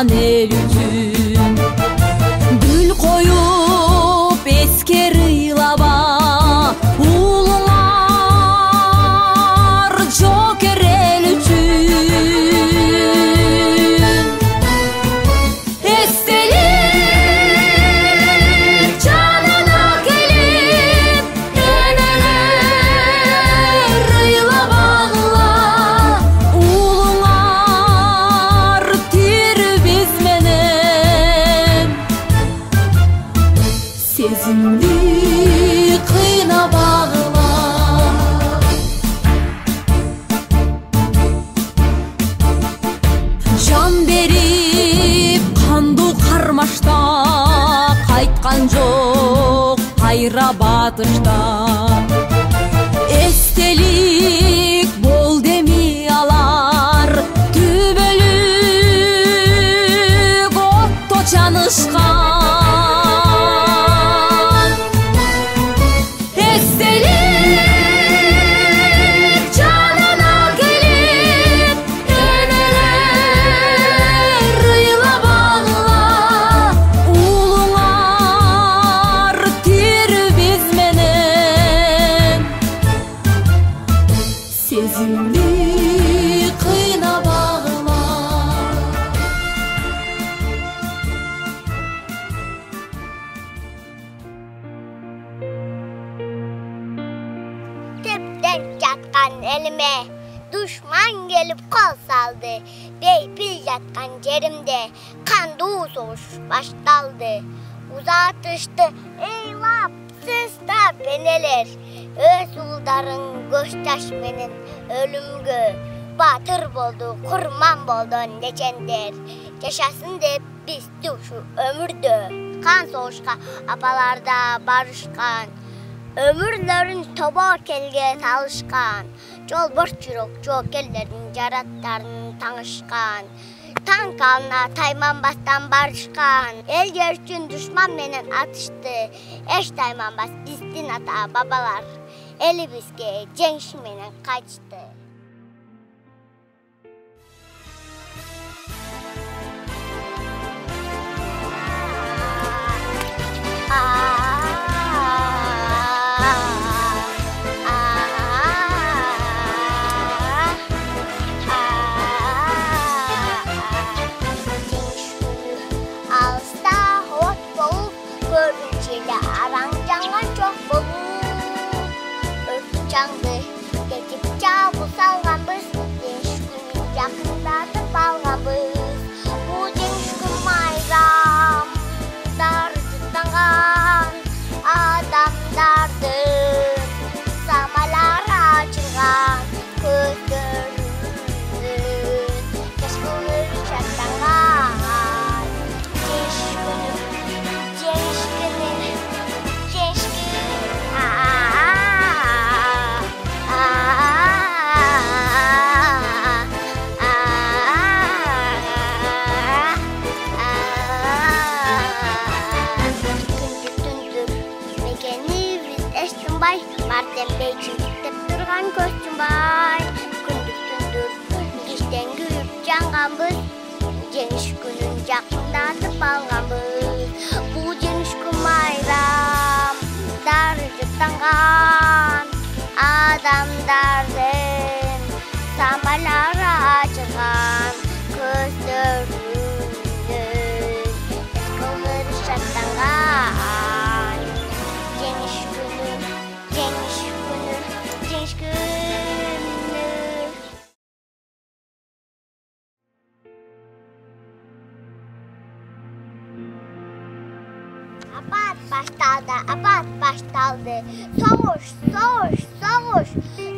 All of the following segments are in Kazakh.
туған ел үшін. Гүл қойып ескер ыйлаба, улыңар жокер ел үшін. Естелік жанына келіп, енелер ыйлабағыла, улыңар тербез менен. Сезімді қинабағыла, жан беріп қанду қармашта, қайтқан жоқ қайра батышта. Естелік бол деми алар, түбөлүк отто жанышқан. Естелік жанына келіп, енелер ыйлабағыла, улыңар тербез менен. Сезімді қинабағыла. Tepten жатқан elime düşman gelip kol saldı. Beypil жатқан jerimde kandu soğuş baştaldı. Uzatıştı eylap sızda beneler. Öz uldarın göçtaş menen ölümgö. Batır boldu, kurman boldu neçender. Yaşasın dep bizdi şu ömürde. Kan soğuşka apalarda barışkan. Ömürlerin toba kelge talışkan. Жол борт жүрөк жоокерлердин жараттарын таңышкан. Танк алына тайманбастан барышкан. Элдер үчүн душман менен атышты. Эч тайманбас биздин ата бабалар. Элибизге жеңиш менен кайтышты. Жаңды кетіп жабу салғанбыз, жеңіс күнін жақындатып алғанбыз. Бұл жеңіс күн майрамдар жұттанған адамдардың самалары ашылған көздерін кешкілер шаттанған. Жеңіс күні, жеңіс күні, жеңіс күні. Бартен бейчин деп тұрған көзсін бай. Күндік түндір кештен күйіп жанғанбыз. Жеңіс күнін жақындатып алғанбыз. Бұл жеңіс күн майрамдар жұттанған адамдардың самалары ашылған көздерінің ескілері шаттанған. Жеңіс күні, жеңіс күні, жеңіс күні. Апат baştaldı.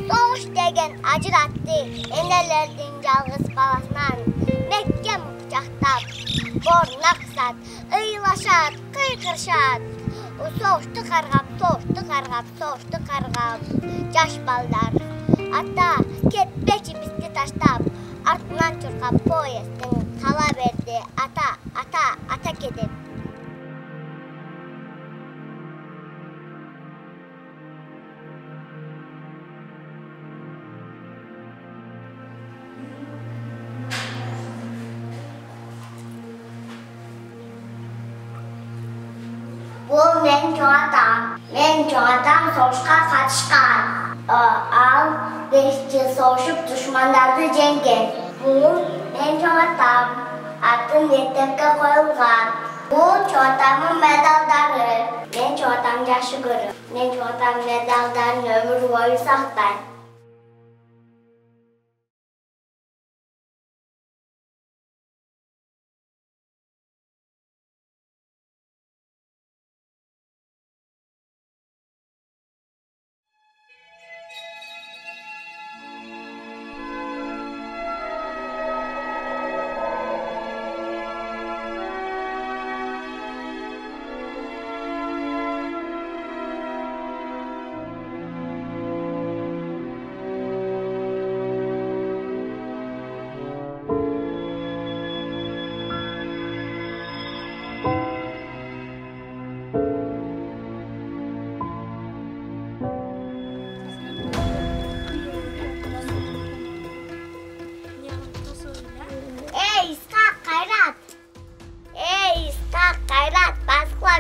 Soğuş degen acırattı. Enelerden yalğız balasından. Mekkem kucaqtab, borna qısat, ıylaşat, qıyqırşat. O soğuştu qarğap, yaş ballar. Ata, ketbeçi bizdi taştab, artından çırqap poyezdin qala verdi. Ata kedip. Бул менин чоң атам. Менин чоң атам согушка катышкан. Ал 5 жыл согушуп душмандарды жеңген. Бул менин чоң атам. Аты мектепке коюлган. Бул чоң атамдын медалдары. Мен чоң атамды жакшы көрөм. Мен чоң атамдын медалдарын өмүр бою сактайм.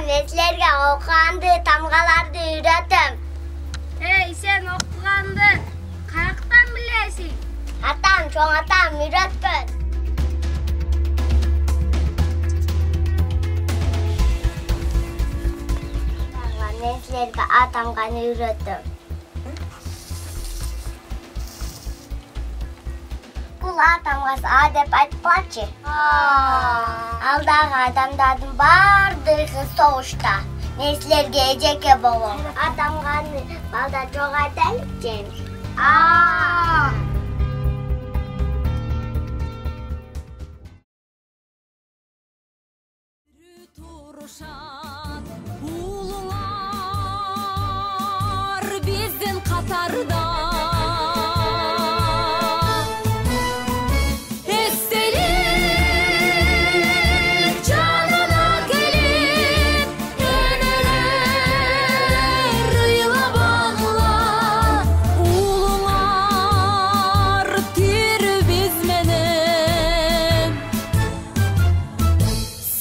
Мен силерге окуганды, тамгаларды үйрөтөм. Сен окуганды каяктан билесиң? Атам, чоң атам үйрөткөн. Мен силерге атамганы үйрөтөм. Бул атамгасы А деп айтпачы. Алдагы адамдардын баардыгы согушта. Мен силерге эжеке болом. Атамганы балда жок айтайлыкчы. Турушат улуулар биздин катарда.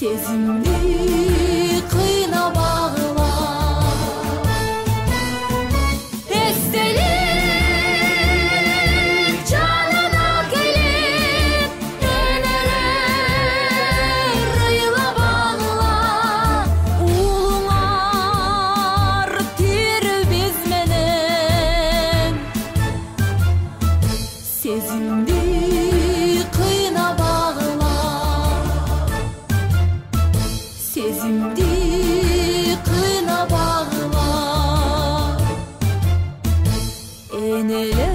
Sezimli kıyna bağla, estelik canına gelip, eneler rıyla bağla, ulular tir bizmenem. Sezimli kıyna bağla, sezimdi kıyna bağla, eneler